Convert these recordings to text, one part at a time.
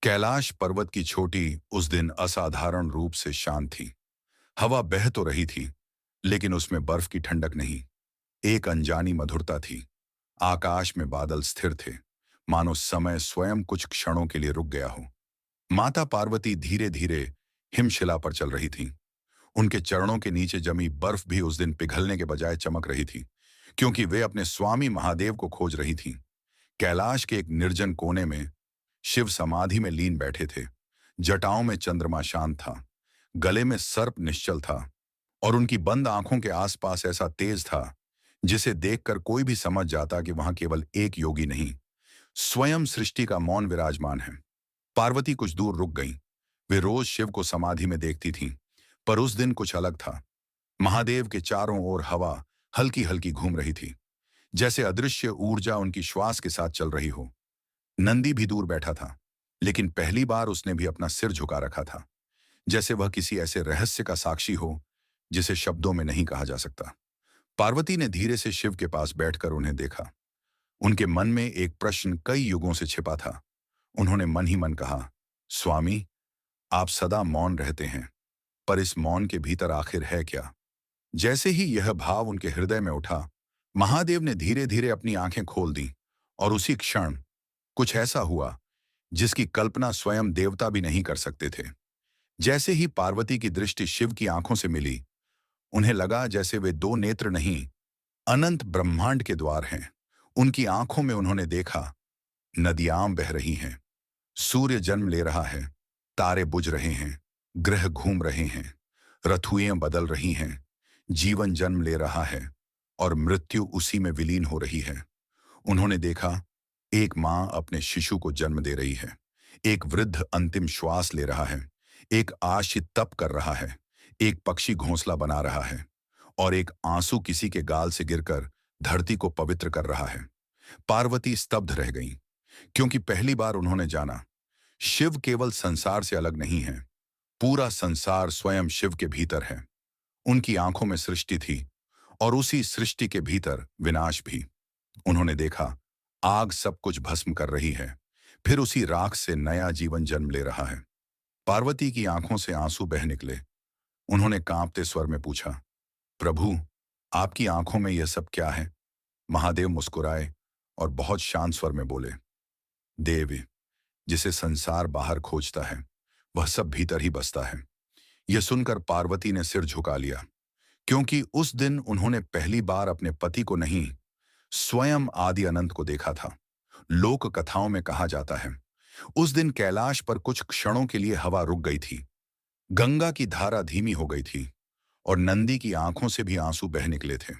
कैलाश पर्वत की चोटी उस दिन असाधारण रूप से शांत थी। हवा बह तो रही थी, लेकिन उसमें बर्फ की ठंडक नहीं। एक अनजानी मधुरता थी। आकाश में बादल स्थिर थे, मानो समय स्वयं कुछ क्षणों के लिए रुक गया हो। माता पार्वती धीरे धीरे हिमशिला पर चल रही थीं। उनके चरणों के नीचे जमी बर्फ भी उस दिन पिघलने के बजाय चमक रही थी, क्योंकि वे अपने स्वामी महादेव को खोज रही थीं। कैलाश के एक निर्जन कोने में शिव समाधि में लीन बैठे थे। जटाओं में चंद्रमा शांत था, गले में सर्प निश्चल था, और उनकी बंद आंखों के आसपास ऐसा तेज था जिसे देखकर कोई भी समझ जाता कि वहां केवल एक योगी नहीं, स्वयं सृष्टि का मौन विराजमान है। पार्वती कुछ दूर रुक गईं। वे रोज शिव को समाधि में देखती थीं, पर उस दिन कुछ अलग था। महादेव के चारों ओर हवा हल्की हल्की घूम रही थी, जैसे अदृश्य ऊर्जा उनकी श्वास के साथ चल रही हो। नंदी भी दूर बैठा था, लेकिन पहली बार उसने भी अपना सिर झुका रखा था, जैसे वह किसी ऐसे रहस्य का साक्षी हो जिसे शब्दों में नहीं कहा जा सकता। पार्वती ने धीरे से शिव के पास बैठकर उन्हें देखा। उनके मन में एक प्रश्न कई युगों से छिपा था। उन्होंने मन ही मन कहा, स्वामी, आप सदा मौन रहते हैं, पर इस मौन के भीतर आखिर है क्या? जैसे ही यह भाव उनके हृदय में उठा, महादेव ने धीरे धीरे अपनी आंखें खोल दी, और उसी क्षण कुछ ऐसा हुआ जिसकी कल्पना स्वयं देवता भी नहीं कर सकते थे। जैसे ही पार्वती की दृष्टि शिव की आंखों से मिली, उन्हें लगा जैसे वे दो नेत्र नहीं, अनंत ब्रह्मांड के द्वार हैं। उनकी आंखों में उन्होंने देखा, नदियां बह रही हैं, सूर्य जन्म ले रहा है, तारे बुझ रहे हैं, ग्रह घूम रहे हैं, ऋतुएं बदल रही हैं, जीवन जन्म ले रहा है, और मृत्यु उसी में विलीन हो रही है। उन्होंने देखा, एक मां अपने शिशु को जन्म दे रही है, एक वृद्ध अंतिम श्वास ले रहा है, एक आशित तप कर रहा है, एक पक्षी घोंसला बना रहा है, और एक आंसू किसी के गाल से गिरकर धरती को पवित्र कर रहा है। पार्वती स्तब्ध रह गईं, क्योंकि पहली बार उन्होंने जाना, शिव केवल संसार से अलग नहीं है, पूरा संसार स्वयं शिव के भीतर है। उनकी आंखों में सृष्टि थी, और उसी सृष्टि के भीतर विनाश भी। उन्होंने देखा, आग सब कुछ भस्म कर रही है, फिर उसी राख से नया जीवन जन्म ले रहा है। पार्वती की आंखों से आंसू बह निकले। उन्होंने कांपते स्वर में पूछा, प्रभु, आपकी आंखों में यह सब क्या है? महादेव मुस्कुराए और बहुत शांत स्वर में बोले, देव, जिसे संसार बाहर खोजता है, वह सब भीतर ही बसता है। यह सुनकर पार्वती ने सिर झुका लिया, क्योंकि उस दिन उन्होंने पहली बार अपने पति को नहीं, स्वयं आदि अनंत को देखा था। लोक कथाओं में कहा जाता है, उस दिन कैलाश पर कुछ क्षणों के लिए हवा रुक गई थी, गंगा की धारा धीमी हो गई थी, और नंदी की आंखों से भी आंसू बह निकले थे,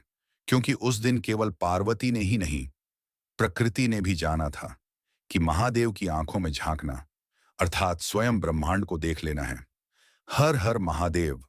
क्योंकि उस दिन केवल पार्वती ने ही नहीं, प्रकृति ने भी जाना था कि महादेव की आंखों में झांकना, अर्थात स्वयं ब्रह्मांड को देख लेना है। हर हर महादेव।